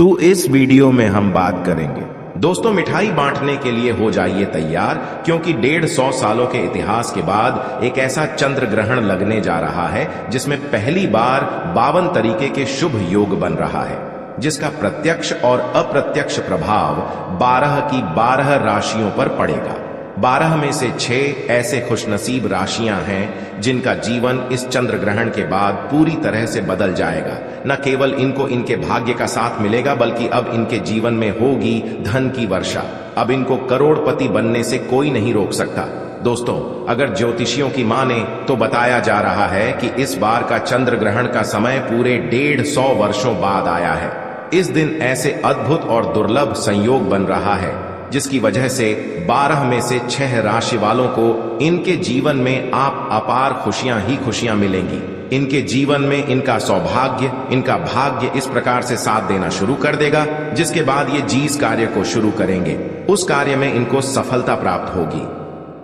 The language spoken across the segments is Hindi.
तो इस वीडियो में हम बात करेंगे। दोस्तों, मिठाई बांटने के लिए हो जाइए तैयार, क्योंकि 150 सालों के इतिहास के बाद एक ऐसा चंद्र ग्रहण लगने जा रहा है जिसमें पहली बार 52 तरीके के शुभ योग बन रहा है, जिसका प्रत्यक्ष और अप्रत्यक्ष प्रभाव 12 की 12 राशियों पर पड़ेगा। 12 में से 6 ऐसे खुशनसीब राशियां हैं जिनका जीवन इस चंद्र ग्रहण के बाद पूरी तरह से बदल जाएगा। न केवल इनको इनके भाग्य का साथ मिलेगा, बल्कि अब इनके जीवन में होगी धन की वर्षा। अब इनको करोड़पति बनने से कोई नहीं रोक सकता। दोस्तों, अगर ज्योतिषियों की माने तो बताया जा रहा है कि इस बार का चंद्र ग्रहण का समय पूरे 150 वर्षों बाद आया है। इस दिन ऐसे अद्भुत और दुर्लभ संयोग बन रहा है जिसकी वजह से 12 में से 6 राशि वालों को इनके जीवन में आप अपार खुशियां ही खुशियां मिलेंगी। इनके जीवन में इनका सौभाग्य, इनका भाग्य इस प्रकार से साथ देना शुरू कर देगा, जिसके बाद ये जिस कार्य को शुरू करेंगे उस कार्य में इनको सफलता प्राप्त होगी।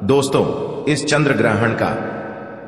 दोस्तों, इस चंद्र ग्रहण का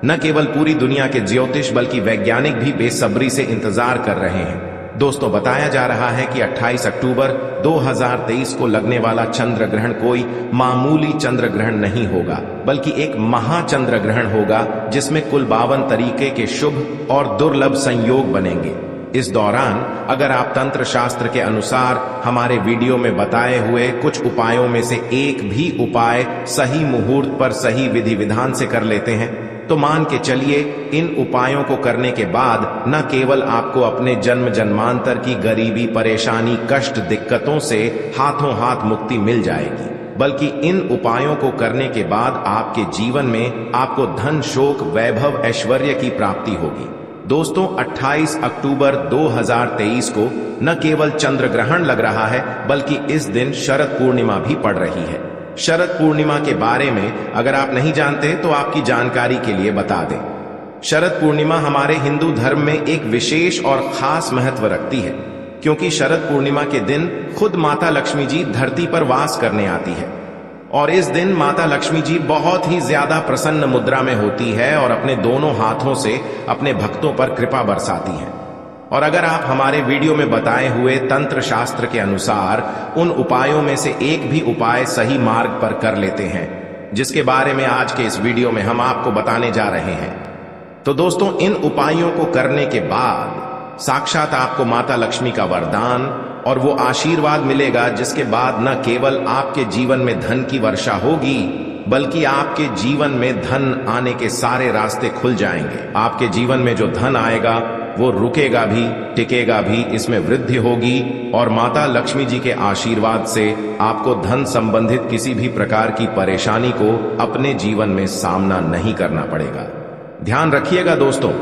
न केवल पूरी दुनिया के ज्योतिष बल्कि वैज्ञानिक भी बेसब्री से इंतजार कर रहे हैं। दोस्तों, बताया जा रहा है कि 28 अक्टूबर 2023 को लगने वाला चंद्र ग्रहण कोई मामूली चंद्र ग्रहण नहीं होगा, बल्कि एक महाचंद्र ग्रहण होगा जिसमें कुल 52 तरीके के शुभ और दुर्लभ संयोग बनेंगे। इस दौरान अगर आप तंत्र शास्त्र के अनुसार हमारे वीडियो में बताए हुए कुछ उपायों में से एक भी उपाय सही मुहूर्त पर सही विधि विधान से कर लेते हैं तो मान के चलिए, इन उपायों को करने के बाद न केवल आपको अपने जन्म जन्मांतर की गरीबी, परेशानी, कष्ट, दिक्कतों से हाथों हाथ मुक्ति मिल जाएगी, बल्कि इन उपायों को करने के बाद आपके जीवन में आपको धन, शोक, वैभव, ऐश्वर्य की प्राप्ति होगी। दोस्तों, 28 अक्टूबर 2023 को न केवल चंद्र ग्रहण लग रहा है, बल्कि इस दिन शरद पूर्णिमा भी पड़ रही है। शरद पूर्णिमा के बारे में अगर आप नहीं जानते तो आपकी जानकारी के लिए बता दें। शरद पूर्णिमा हमारे हिंदू धर्म में एक विशेष और खास महत्व रखती है, क्योंकि शरद पूर्णिमा के दिन खुद माता लक्ष्मी जी धरती पर वास करने आती है और इस दिन माता लक्ष्मी जी बहुत ही ज्यादा प्रसन्न मुद्रा में होती है और अपने दोनों हाथों से अपने भक्तों पर कृपा बरसाती है। और अगर आप हमारे वीडियो में बताए हुए तंत्र शास्त्र के अनुसार उन उपायों में से एक भी उपाय सही मार्ग पर कर लेते हैं, जिसके बारे में आज के इस वीडियो में हम आपको बताने जा रहे हैं, तो दोस्तों, इन उपायों को करने के बाद साक्षात आपको माता लक्ष्मी का वरदान और वो आशीर्वाद मिलेगा, जिसके बाद न केवल आपके जीवन में धन की वर्षा होगी, बल्कि आपके जीवन में धन आने के सारे रास्ते खुल जाएंगे। आपके जीवन में जो धन आएगा वो रुकेगा भी, टिकेगा भी, इसमें वृद्धि होगी और माता लक्ष्मी जी के आशीर्वाद से आपको धन संबंधित किसी भी प्रकार की परेशानी को अपने जीवन में सामना नहीं करना पड़ेगा। ध्यान रखिएगा दोस्तों,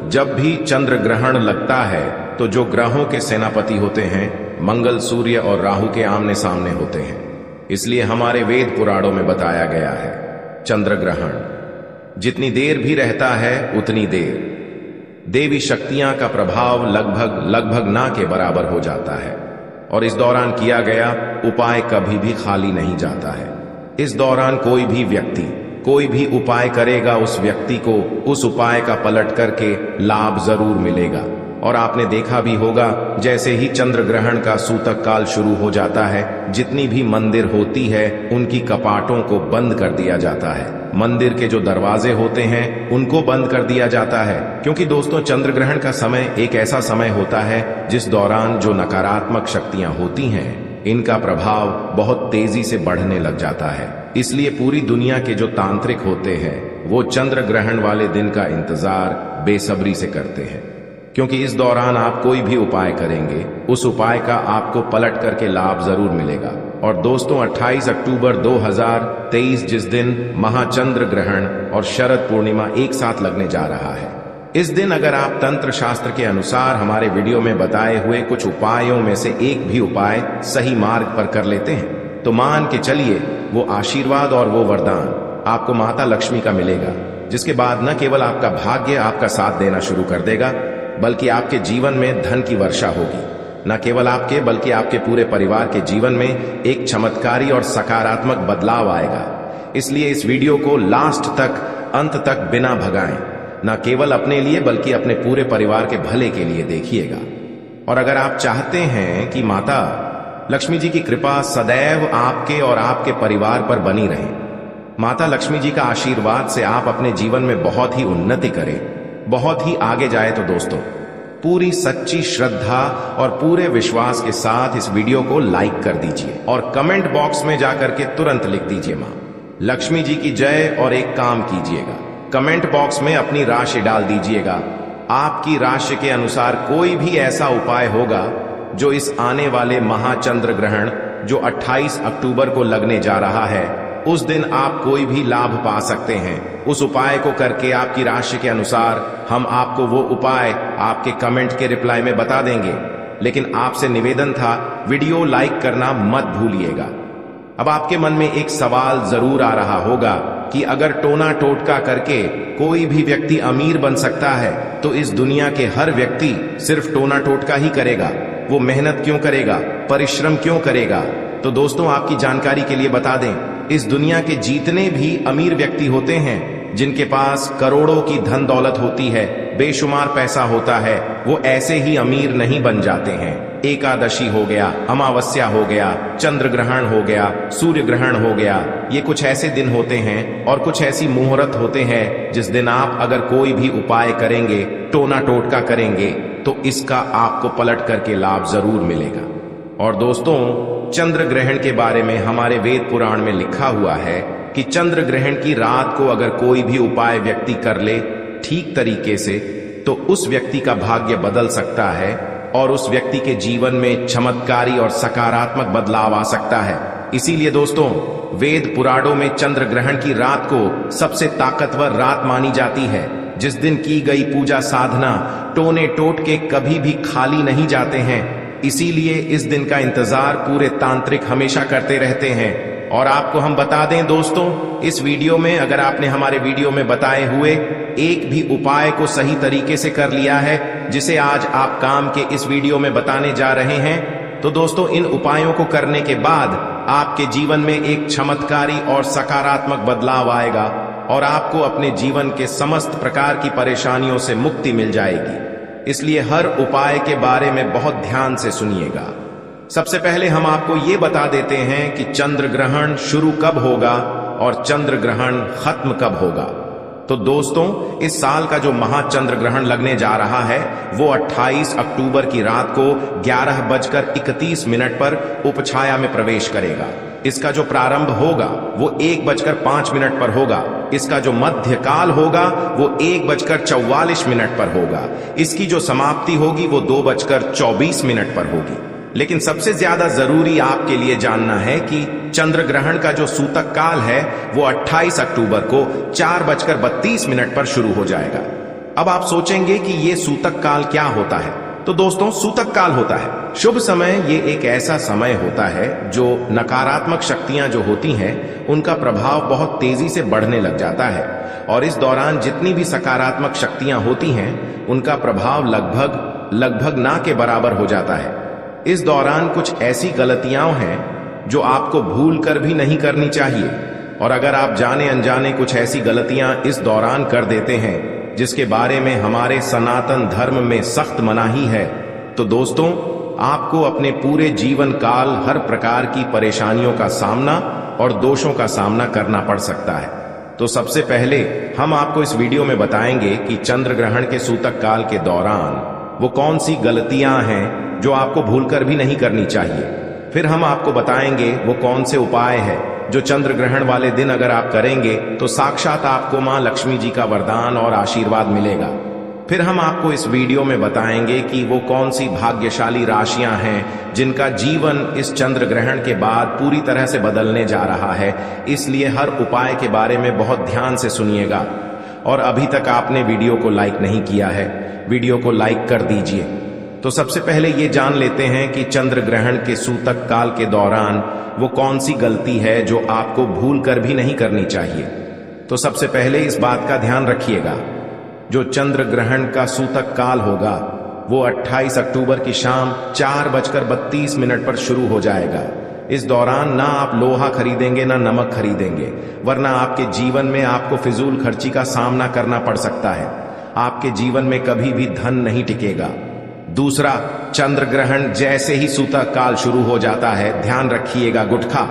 जब भी चंद्र ग्रहण लगता है तो जो ग्रहों के सेनापति होते हैं मंगल, सूर्य और राहु के आमने सामने होते हैं। इसलिए हमारे वेद पुराणों में बताया गया है, चंद्र ग्रहण जितनी देर भी रहता है उतनी देर देवी शक्तियां का प्रभाव लगभग ना के बराबर हो जाता है और इस दौरान किया गया उपाय कभी भी खाली नहीं जाता है। इस दौरान कोई भी व्यक्ति कोई भी उपाय करेगा, उस व्यक्ति को उस उपाय का पलट करके लाभ जरूर मिलेगा। और आपने देखा भी होगा, जैसे ही चंद्र ग्रहण का सूतक काल शुरू हो जाता है, जितनी भी मंदिर होती है उनकी कपाटों को बंद कर दिया जाता है। मंदिर के जो दरवाजे होते हैं उनको बंद कर दिया जाता है, क्योंकि दोस्तों, चंद्र ग्रहण का समय एक ऐसा समय होता है जिस दौरान जो नकारात्मक शक्तियां होती हैं इनका प्रभाव बहुत तेजी से बढ़ने लग जाता है। इसलिए पूरी दुनिया के जो तांत्रिक होते हैं वो चंद्र ग्रहण वाले दिन का इंतजार बेसब्री से करते हैं, क्योंकि इस दौरान आप कोई भी उपाय करेंगे उस उपाय का आपको पलट करके लाभ जरूर मिलेगा। और दोस्तों, 28 अक्टूबर 2023 जिस दिन महाचंद्र ग्रहण और शरद पूर्णिमा एक साथ लगने जा रहा है, इस दिन अगर आप तंत्र शास्त्र के अनुसार हमारे वीडियो में बताए हुए कुछ उपायों में से एक भी उपाय सही मार्ग पर कर लेते हैं तो मान के चलिए वो आशीर्वाद और वो वरदान आपको माता लक्ष्मी का मिलेगा, जिसके बाद न केवल आपका भाग्य आपका साथ देना शुरू कर देगा, बल्कि आपके जीवन में धन की वर्षा होगी। न केवल आपके बल्कि आपके पूरे परिवार के जीवन में एक चमत्कारी और सकारात्मक बदलाव आएगा। इसलिए इस वीडियो को लास्ट तक, अंत तक बिना भगाएं, न केवल अपने लिए बल्कि अपने पूरे परिवार के भले के लिए देखिएगा। और अगर आप चाहते हैं कि माता लक्ष्मी जी की कृपा सदैव आपके और आपके परिवार पर बनी रहे, माता लक्ष्मी जी का आशीर्वाद से आप अपने जीवन में बहुत ही उन्नति करें, बहुत ही आगे जाए, तो दोस्तों पूरी सच्ची श्रद्धा और पूरे विश्वास के साथ इस वीडियो को लाइक कर दीजिए और कमेंट बॉक्स में जाकर के तुरंत लिख दीजिए मां लक्ष्मी जी की जय। और एक काम कीजिएगा, कमेंट बॉक्स में अपनी राशि डाल दीजिएगा। आपकी राशि के अनुसार कोई भी ऐसा उपाय होगा जो इस आने वाले महाचंद्र ग्रहण जो 28 अक्टूबर को लगने जा रहा है, उस दिन आप कोई भी लाभ पा सकते हैं। उस उपाय को करके आपकी राशि के अनुसार हम आपको वो उपाय आपके कमेंट के रिप्लाई में बता देंगे। लेकिन आपसे निवेदन था, वीडियो लाइक करना मत भूलिएगा। अब आपके मन में एक सवाल जरूर आ रहा होगा कि अगर टोना टोटका करके कोई भी व्यक्ति अमीर बन सकता है, तो इस दुनिया के हर व्यक्ति सिर्फ टोना टोटका ही करेगा, वो मेहनत क्यों करेगा, परिश्रम क्यों करेगा? तो दोस्तों आपकी जानकारी के लिए बता दें, इस दुनिया के जितने भी अमीर व्यक्ति होते हैं, जिनके पास करोड़ों की धन दौलत होती है, बेशुमार पैसा होता है, वो ऐसे ही अमीर नहीं बन जाते हैं। एकादशी हो गया, अमावस्या हो गया, चंद्र ग्रहण हो गया, सूर्य ग्रहण हो गया, ये कुछ ऐसे दिन होते हैं और कुछ ऐसी मुहूर्त होते हैं जिस दिन आप अगर कोई भी उपाय करेंगे, टोना टोटका करेंगे, तो इसका आपको पलट करके लाभ जरूर मिलेगा। और दोस्तों चंद्र ग्रहण के बारे में हमारे वेद पुराण में लिखा हुआ है कि चंद्र ग्रहण की रात को अगर कोई भी उपाय व्यक्ति कर ले ठीक तरीके से, तो उस व्यक्ति का भाग्य बदल सकता है और उस व्यक्ति के जीवन में चमत्कारी और सकारात्मक बदलाव आ सकता है। इसीलिए दोस्तों वेद पुराणों में चंद्र ग्रहण की रात को सबसे ताकतवर रात मानी जाती है, जिस दिन की गई पूजा साधना टोने टोटके कभी भी खाली नहीं जाते हैं। इसीलिए इस दिन का इंतजार पूरे तांत्रिक हमेशा करते रहते हैं। और आपको हम बता दें दोस्तों, इस वीडियो में अगर आपने हमारे वीडियो में बताए हुए एक भी उपाय को सही तरीके से कर लिया है, जिसे आज आप काम के इस वीडियो में बताने जा रहे हैं, तो दोस्तों इन उपायों को करने के बाद आपके जीवन में एक चमत्कारी और सकारात्मक बदलाव आएगा और आपको अपने जीवन के समस्त प्रकार की परेशानियों से मुक्ति मिल जाएगी। इसलिए हर उपाय के बारे में बहुत ध्यान से सुनिएगा। सबसे पहले हम आपको ये बता देते हैं कि चंद्र ग्रहण शुरू कब होगा और चंद्र ग्रहण खत्म कब होगा। तो दोस्तों इस साल का जो महाचंद्र ग्रहण लगने जा रहा है वो 28 अक्टूबर की रात को 11:31 पर उपछाया में प्रवेश करेगा। इसका जो प्रारंभ होगा वो 1:05 पर होगा। इसका जो मध्य काल होगा वो 1:44 पर होगा। इसकी जो समाप्ति होगी वो 2:24 पर होगी। लेकिन सबसे ज्यादा जरूरी आपके लिए जानना है कि चंद्र ग्रहण का जो सूतक काल है वो 28 अक्टूबर को 4:32 पर शुरू हो जाएगा। अब आप सोचेंगे कि ये सूतक काल क्या होता है? तो दोस्तों सूतक काल होता है शुभ समय। ये एक ऐसा समय होता है जो नकारात्मक शक्तियां जो होती हैं उनका प्रभाव बहुत तेजी से बढ़ने लग जाता है, और इस दौरान जितनी भी सकारात्मक शक्तियां होती हैं उनका प्रभाव लगभग ना के बराबर हो जाता है। इस दौरान कुछ ऐसी गलतियां हैं जो आपको भूल कर भी नहीं करनी चाहिए, और अगर आप जाने अनजाने कुछ ऐसी गलतियां इस दौरान कर देते हैं जिसके बारे में हमारे सनातन धर्म में सख्त मनाही है, तो दोस्तों आपको अपने पूरे जीवन काल हर प्रकार की परेशानियों का सामना और दोषों का सामना करना पड़ सकता है। तो सबसे पहले हम आपको इस वीडियो में बताएंगे कि चंद्र ग्रहण के सूतक काल के दौरान वो कौन सी गलतियां हैं जो आपको भूलकर भी नहीं करनी चाहिए। फिर हम आपको बताएंगे वो कौन से उपाय है जो चंद्र ग्रहण वाले दिन अगर आप करेंगे तो साक्षात आपको मां लक्ष्मी जी का वरदान और आशीर्वाद मिलेगा। फिर हम आपको इस वीडियो में बताएंगे कि वो कौन सी भाग्यशाली राशियां हैं जिनका जीवन इस चंद्र ग्रहण के बाद पूरी तरह से बदलने जा रहा है। इसलिए हर उपाय के बारे में बहुत ध्यान से सुनिएगा। और अभी तक आपने वीडियो को लाइक नहीं किया है, वीडियो को लाइक कर दीजिए। तो सबसे पहले ये जान लेते हैं कि चंद्र ग्रहण के सूतक काल के दौरान वो कौन सी गलती है जो आपको भूल कर भी नहीं करनी चाहिए। तो सबसे पहले इस बात का ध्यान रखिएगा, जो चंद्र ग्रहण का सूतक काल होगा वो 28 अक्टूबर की शाम 4:32 पर शुरू हो जाएगा। इस दौरान ना आप लोहा खरीदेंगे ना नमक खरीदेंगे, वरना आपके जीवन में आपको फिजूल खर्ची का सामना करना पड़ सकता है। आपके जीवन में कभी भी धन नहीं टिकेगा। दूसरा, चंद्र ग्रहण जैसे ही सूतक काल शुरू हो जाता है, ध्यान रखिएगा, गुटखा,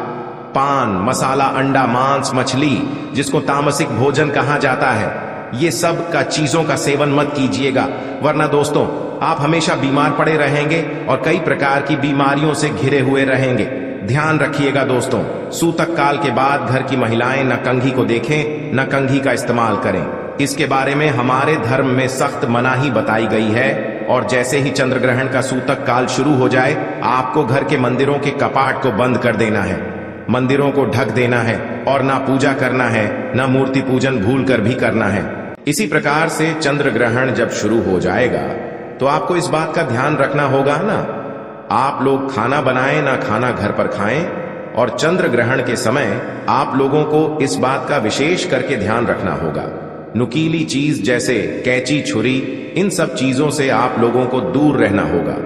पान, मसाला, अंडा, मांस, मछली, जिसको तामसिक भोजन कहा जाता है, ये सब का चीजों का सेवन मत कीजिएगा, वरना दोस्तों आप हमेशा बीमार पड़े रहेंगे और कई प्रकार की बीमारियों से घिरे हुए रहेंगे। ध्यान रखिएगा दोस्तों, सूतक काल के बाद घर की महिलाएं न कंघी को देखें, न कंघी का इस्तेमाल करें। इसके बारे में हमारे धर्म में सख्त मनाही बताई गई है। और जैसे ही चंद्र ग्रहण का सूतक काल शुरू हो जाए, आपको घर के मंदिरों के कपाट को बंद कर देना है, मंदिरों को ढक देना है और ना पूजा करना है, ना मूर्ति पूजन भूल कर भी करना है। इसी प्रकार से चंद्र ग्रहण जब शुरू हो जाएगा तो आपको इस बात का ध्यान रखना होगा ना, आप लोग खाना बनाएं ना खाना घर पर खाएं। और चंद्र ग्रहण के समय आप लोगों को इस बात का विशेष करके ध्यान रखना होगा, नुकीली चीज जैसे कैंची, छुरी, इन सब चीजों से आप लोगों को दूर रहना होगा।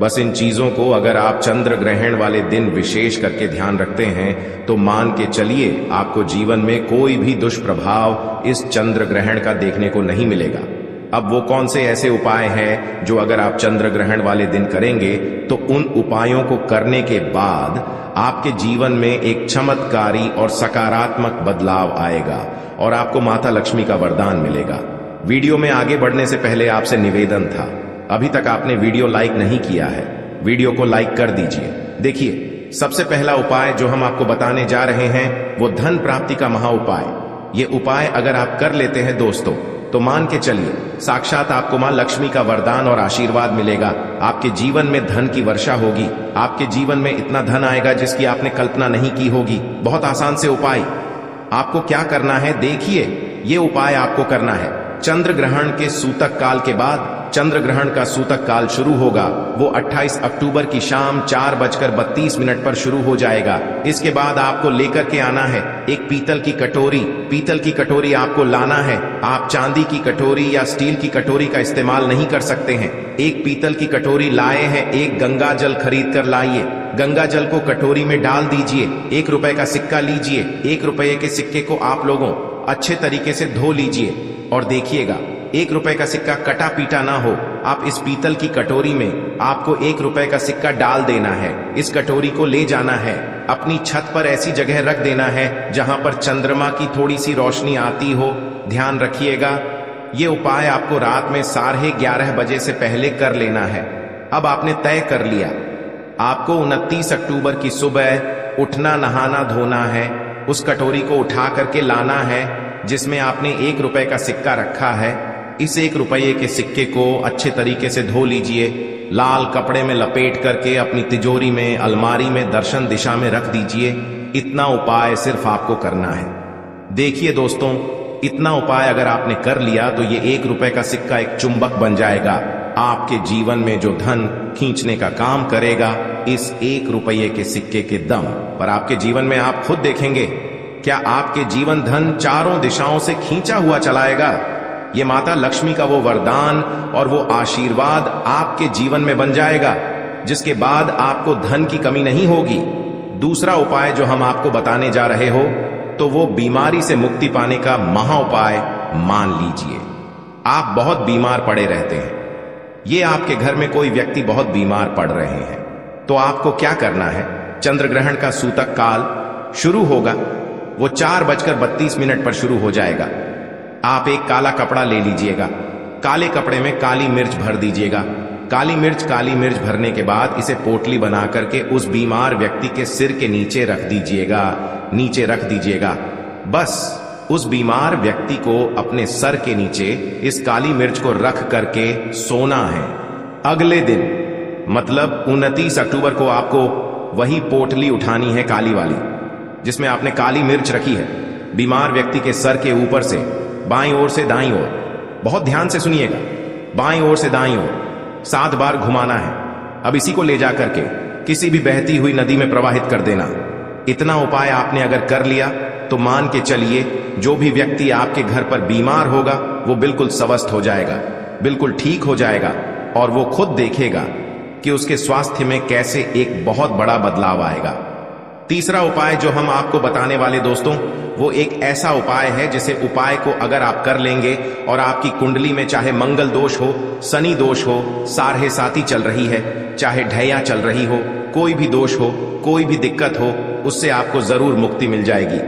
बस इन चीजों को अगर आप चंद्र ग्रहण वाले दिन विशेष करके ध्यान रखते हैं तो मान के चलिए आपको जीवन में कोई भी दुष्प्रभाव इस चंद्र ग्रहण का देखने को नहीं मिलेगा। अब वो कौन से ऐसे उपाय हैं जो अगर आप चंद्र ग्रहण वाले दिन करेंगे तो उन उपायों को करने के बाद आपके जीवन में एक चमत्कारी और सकारात्मक बदलाव आएगा और आपको माता लक्ष्मी का वरदान मिलेगा। वीडियो में आगे बढ़ने से पहले आपसे निवेदन था, अभी तक आपने वीडियो लाइक नहीं किया है, वीडियो को लाइक कर दीजिए। देखिए, सबसे पहला उपाय जो हम आपको बताने जा रहे हैं वो धन प्राप्ति का महा उपाय। ये उपाय अगर आप कर लेते हैं दोस्तों तो मान के चलिए साक्षात आपको मां लक्ष्मी का वरदान और आशीर्वाद मिलेगा, आपके जीवन में धन की वर्षा होगी, आपके जीवन में इतना धन आएगा जिसकी आपने कल्पना नहीं की होगी। बहुत आसान से उपाय, आपको क्या करना है देखिए, ये उपाय आपको करना है। चंद्र ग्रहण के सूतक काल के बाद चंद्र ग्रहण का सूतक काल शुरू होगा, वो 28 अक्टूबर की शाम 4:32 पर शुरू हो जाएगा। इसके बाद आपको लेकर के आना है एक पीतल की कटोरी, पीतल की कटोरी आपको लाना है, आप चांदी की कटोरी या स्टील की कटोरी का इस्तेमाल नहीं कर सकते हैं। एक पीतल की कटोरी लाए हैं, एक गंगा जल खरीद कर लाइए, गंगा जल को कटोरी में डाल दीजिए, ₹1 का सिक्का लीजिए, ₹1 के सिक्के को आप लोगों अच्छे तरीके से धो लीजिए और देखिएगा ₹1 का सिक्का कटा पीटा ना हो। आप इस पीतल की कटोरी में आपको ₹1 का सिक्का डाल देना है, इस कटोरी को ले जाना है, अपनी छत पर ऐसी जगह रख देना है जहां पर चंद्रमा की थोड़ी सी रोशनी आती हो। ध्यान रखिएगा, ये उपाय आपको रात में 11:30 बजे से पहले कर लेना है। अब आपने तय कर लिया, आपको 29 अक्टूबर की सुबह उठना, नहाना धोना है, उस कटोरी को उठा करके लाना है जिसमें आपने ₹1 का सिक्का रखा है। इस ₹1 के सिक्के को अच्छे तरीके से धो लीजिए, लाल कपड़े में लपेट करके अपनी तिजोरी में, अलमारी में दर्शन दिशा में रख दीजिए। इतना उपाय सिर्फ आपको करना है। देखिए दोस्तों, इतना उपाय अगर आपने कर लिया तो ये ₹1 का सिक्का एक चुंबक बन जाएगा, आपके जीवन में जो धन खींचने का काम करेगा इस ₹1 के सिक्के के दम पर। आपके जीवन में आप खुद देखेंगे क्या आपके जीवन धन चारों दिशाओं से खींचा हुआ चलाएगा। ये माता लक्ष्मी का वो वरदान और वो आशीर्वाद आपके जीवन में बन जाएगा, जिसके बाद आपको धन की कमी नहीं होगी। दूसरा उपाय जो हम आपको बताने जा रहे हो तो वो बीमारी से मुक्ति पाने का महा उपाय। मान लीजिए आप बहुत बीमार पड़े रहते हैं, ये आपके घर में कोई व्यक्ति बहुत बीमार पड़ रहे हैं, तो आपको क्या करना है, चंद्र ग्रहण का सूतक काल शुरू होगा, वो 4:32 पर शुरू हो जाएगा। आप एक काला कपड़ा ले लीजिएगा, काले कपड़े में काली मिर्च भर दीजिएगा। काली मिर्च भरने के बाद इसे पोटली बना करके उस बीमार व्यक्ति के सिर के नीचे रख दीजिएगा। बस उस बीमार व्यक्ति को अपने सर के नीचे इस काली मिर्च को रख करके सोना है। अगले दिन मतलब 29 अक्टूबर को आपको वही पोटली उठानी है, काली वाली, जिसमें आपने काली मिर्च रखी है, बीमार व्यक्ति के सर के ऊपर से बाईं ओर से दाईं ओर, बहुत ध्यान से सुनिएगा, बाईं ओर से दाईं ओर 7 बार घुमाना है। अब इसी को ले जा करके किसी भी बहती हुई नदी में प्रवाहित कर देना। इतना उपाय आपने अगर कर लिया तो मान के चलिए जो भी व्यक्ति आपके घर पर बीमार होगा वो बिल्कुल स्वस्थ हो जाएगा, बिल्कुल ठीक हो जाएगा, और वो खुद देखेगा कि उसके स्वास्थ्य में कैसे एक बहुत बड़ा बदलाव आएगा। तीसरा उपाय जो हम आपको बताने वाले दोस्तों वो एक ऐसा उपाय है जिसे उपाय को अगर आप कर लेंगे और आपकी कुंडली में चाहे मंगल दोष हो, शनि दोष हो, सारहे साती चल रही है, चाहे ढैया चल रही हो, कोई भी दोष हो, कोई भी दिक्कत हो, उससे आपको जरूर मुक्ति मिल जाएगी।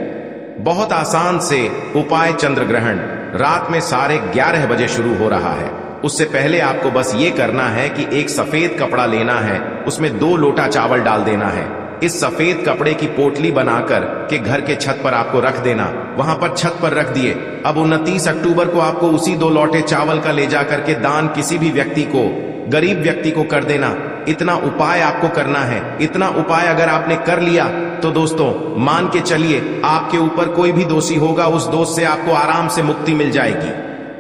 बहुत आसान से उपाय चंद्र ग्रहण रात में 11:30 बजे शुरू हो रहा है। उससे पहले आपको बस ये करना है कि एक सफेद कपड़ा लेना है, उसमें 2 लोटा चावल डाल देना है। इस सफेद कपड़े की पोटली बनाकर के घर के छत पर आपको रख देना, वहां पर छत पर रख दिए। अब 29 अक्टूबर को आपको उसी 2 लोटे चावल का ले जाकर के दान किसी भी व्यक्ति को, गरीब व्यक्ति को कर देना। इतना उपाय आपको करना है। इतना उपाय अगर आपने कर लिया तो दोस्तों मान के चलिए आपके ऊपर कोई भी दोषी होगा, उस दोष से आपको आराम से मुक्ति मिल जाएगी।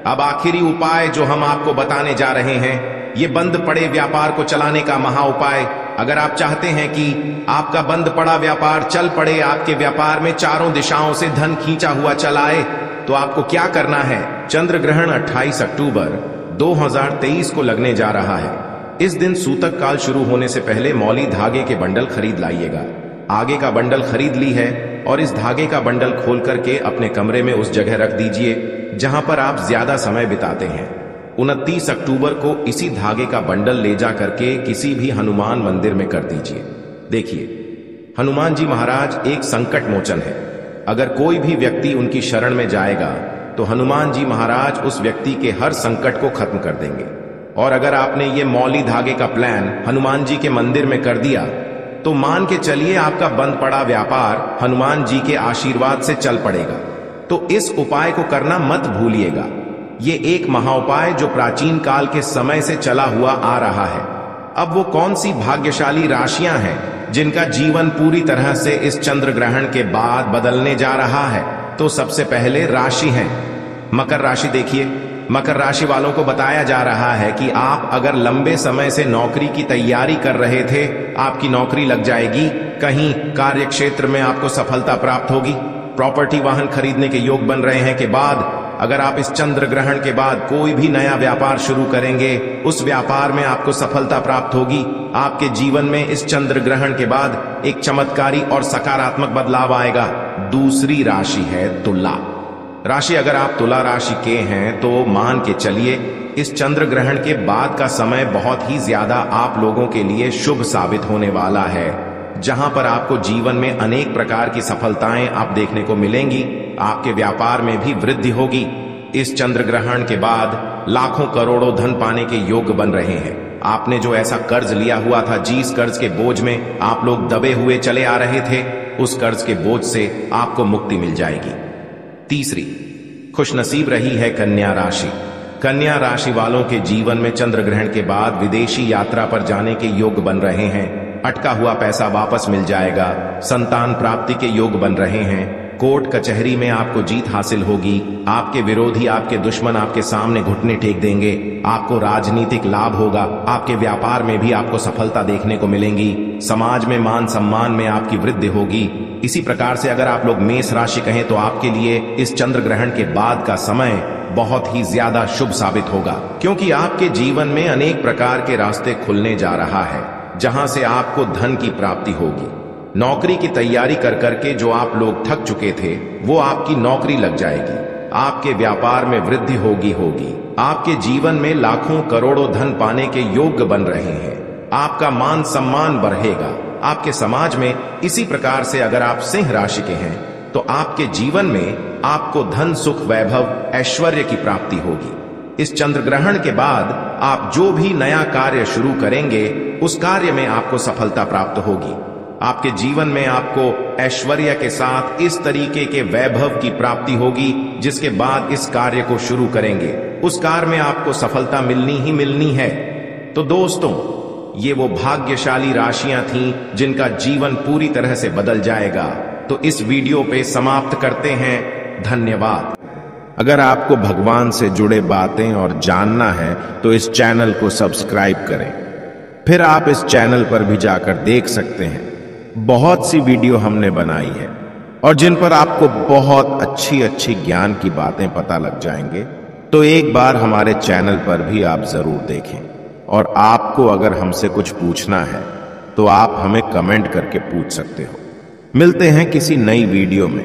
अब आखिरी उपाय जो हम आपको बताने जा रहे हैं, ये बंद पड़े व्यापार को चलाने का महा उपाय। अगर आप चाहते हैं कि आपका बंद पड़ा व्यापार चल पड़े, आपके व्यापार में चारों दिशाओं से धन खींचा हुआ चलाए, तो आपको क्या करना है? चंद्र ग्रहण 28 अक्टूबर 2023 को लगने जा रहा है। इस दिन सूतक काल शुरू होने से पहले मौली धागे के बंडल खरीद लाइएगा। आगे का बंडल खरीद ली है और इस धागे का बंडल खोल करके अपने कमरे में उस जगह रख दीजिए जहां पर आप ज्यादा समय बिताते हैं। 29 अक्टूबर को इसी धागे का बंडल ले जा करके किसी भी हनुमान मंदिर में कर दीजिए। देखिए, हनुमान जी महाराज एक संकट मोचन है। अगर कोई भी व्यक्ति उनकी शरण में जाएगा तो हनुमान जी महाराज उस व्यक्ति के हर संकट को खत्म कर देंगे। और अगर आपने ये मौली धागे का प्लान हनुमान जी के मंदिर में कर दिया तो मान के चलिए आपका बंद पड़ा व्यापार हनुमान जी के आशीर्वाद से चल पड़ेगा। तो इस उपाय को करना मत भूलिएगा। ये एक महाउपाय जो प्राचीन काल के समय से चला हुआ आ रहा है। अब वो कौन सी भाग्यशाली राशियां हैं जिनका जीवन पूरी तरह से इस चंद्र ग्रहण के बाद बदलने जा रहा है? तो सबसे पहले राशि है मकर राशि। देखिए, मकर राशि वालों को बताया जा रहा है कि आप अगर लंबे समय से नौकरी की तैयारी कर रहे थे, आपकी नौकरी लग जाएगी। कहीं कार्य क्षेत्र में आपको सफलता प्राप्त होगी। प्रॉपर्टी वाहन खरीदने के योग बन रहे हैं। के बाद अगर आप इस चंद्र ग्रहण के बाद कोई भी नया व्यापार शुरू करेंगे, उस व्यापार में आपको सफलता प्राप्त होगी। आपके जीवन में इस चंद्र ग्रहण के बाद एक चमत्कारी और सकारात्मक बदलाव आएगा। दूसरी राशि है तुला राशि। अगर आप तुला राशि के हैं तो मान के चलिए इस चंद्र ग्रहण के बाद का समय बहुत ही ज्यादा आप लोगों के लिए शुभ साबित होने वाला है, जहां पर आपको जीवन में अनेक प्रकार की सफलताएं आप देखने को मिलेंगी। आपके व्यापार में भी वृद्धि होगी। इस चंद्र ग्रहण के बाद लाखों करोड़ों धन पाने के योग बन रहे हैं। आपने जो ऐसा कर्ज लिया हुआ था, जिस कर्ज के बोझ में आप लोग दबे हुए चले आ रहे थे, उस कर्ज के बोझ से आपको मुक्ति मिल जाएगी। तीसरी खुशनसीब रही है कन्या राशि। कन्या राशि वालों के जीवन में चंद्र ग्रहण के बाद विदेशी यात्रा पर जाने के योग बन रहे हैं। अटका हुआ पैसा वापस मिल जाएगा। संतान प्राप्ति के योग बन रहे हैं। कोर्ट कचहरी में आपको जीत हासिल होगी। आपके विरोधी, आपके दुश्मन आपके सामने घुटने टेक देंगे। आपको राजनीतिक लाभ होगा। आपके व्यापार में भी आपको सफलता देखने को मिलेंगी। समाज में मान सम्मान में आपकी वृद्धि होगी। इसी प्रकार से अगर आप लोग मेष राशि कहें तो आपके लिए इस चंद्र ग्रहण के बाद का समय बहुत ही ज्यादा शुभ साबित होगा, क्योंकि आपके जीवन में अनेक प्रकार के रास्ते खुलने जा रहा है, जहां से आपको धन की प्राप्ति होगी। नौकरी की तैयारी कर करके जो आप लोग थक चुके थे, वो आपकी नौकरी लग जाएगी। आपके व्यापार में वृद्धि होगी। आपके जीवन में लाखों करोड़ों धन पाने के योग बन रहे हैं। आपका मान सम्मान बढ़ेगा आपके समाज में। इसी प्रकार से अगर आप सिंह राशि के हैं तो आपके जीवन में आपको धन, सुख, वैभव, ऐश्वर्य की प्राप्ति होगी। इस चंद्र ग्रहण के बाद आप जो भी नया कार्य शुरू करेंगे, उस कार्य में आपको सफलता प्राप्त होगी। आपके जीवन में आपको ऐश्वर्य के साथ इस तरीके के वैभव की प्राप्ति होगी, जिसके बाद इस कार्य को शुरू करेंगे, उस कार्य में आपको सफलता मिलनी ही मिलनी है। तो दोस्तों, ये वो भाग्यशाली राशियां थीं जिनका जीवन पूरी तरह से बदल जाएगा। तो इस वीडियो पे समाप्त करते हैं। धन्यवाद। अगर आपको भगवान से जुड़े बातें और जानना है तो इस चैनल को सब्सक्राइब करें। फिर आप इस चैनल पर भी जाकर देख सकते हैं, बहुत सी वीडियो हमने बनाई है और जिन पर आपको बहुत अच्छी अच्छी ज्ञान की बातें पता लग जाएंगे। तो एक बार हमारे चैनल पर भी आप जरूर देखें। और आपको अगर हमसे कुछ पूछना है तो आप हमें कमेंट करके पूछ सकते हो। मिलते हैं किसी नई वीडियो में।